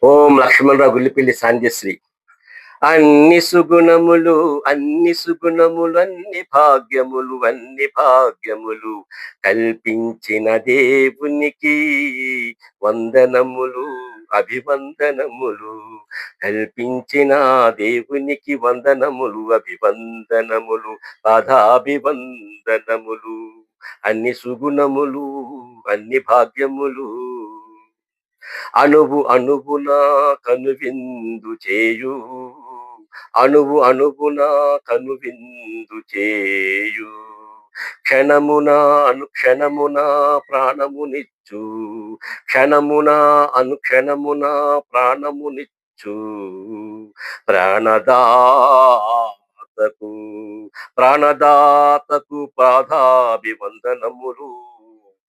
ఓం లక్ష్మణరావు గుల్లిపల్లి సాంధ్యశ్రీ. అన్ని సుగుణములు, అన్ని సుగుణములు, అన్ని భాగ్యములు, అన్ని భాగ్యములు కల్పించిన దేవునికి వందనములు, అభివందనములు. కల్పించిన దేవునికి వందనములు, అభివందనములు, పాదాభివందనములు. అన్ని సుగుణములు, అన్ని భాగ్యములు అణువు అణువున కనువిందు చేయు, అణువు అణువున కనువిందు చేయు, క్షణమున అనుక్షణమున ప్రాణమునిచ్చు, క్షణమున అనుక్షణమున ప్రాణమునిచ్చు, ప్రాణదాతకు ప్రాణదాతకు పాదాభివందనములు,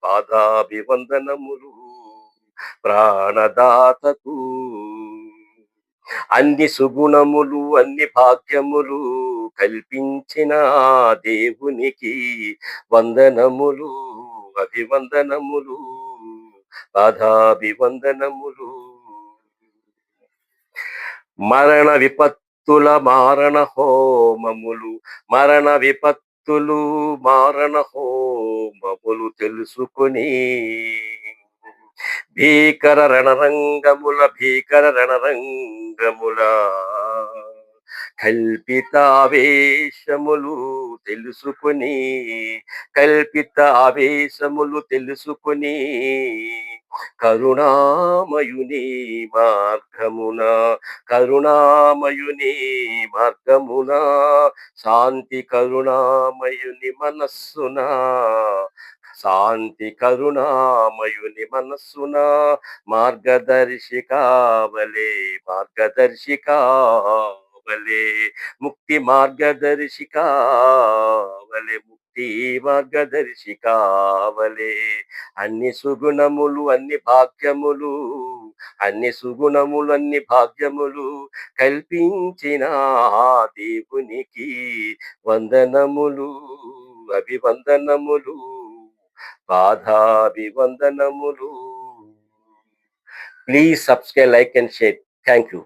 పాదాభివందనములు. ప్రాణదాతకు అన్ని సుగుణములు, అన్ని భాగ్యములు కల్పించిన దేవునికి వందనములు, అభివందనములు, పాదాభివందనములు. మరణ విపత్తుల మారణ హోమములు, మరణ విపత్తులు మారణ హోమములు తెలుసుకొని భీకర రణరంగముల, భీకర రణరంగముల కల్పితావేశములు తెలుసుకొని, కల్పితావేశములు తెలుసుకొని కరుణామయుని మార్గమున, కరుణామయుని మార్గమున, శాంతి కరుణామయుని మనస్సున, శాంతి కరుణామయుని మనస్సున మార్గదర్శికావలే, మార్గదర్శికావలే, ముక్తి మార్గదర్శికావలే, ముక్తి మార్గదర్శికావలే. అన్ని సుగుణములు, అన్ని భాగ్యములు, అన్ని సుగుణములు, అన్ని భాగ్యములు కల్పించిన దేవునికి వందనములు, అభివందనములు, పాదాభివందనములు. Please subscribe, like and share. Thank you.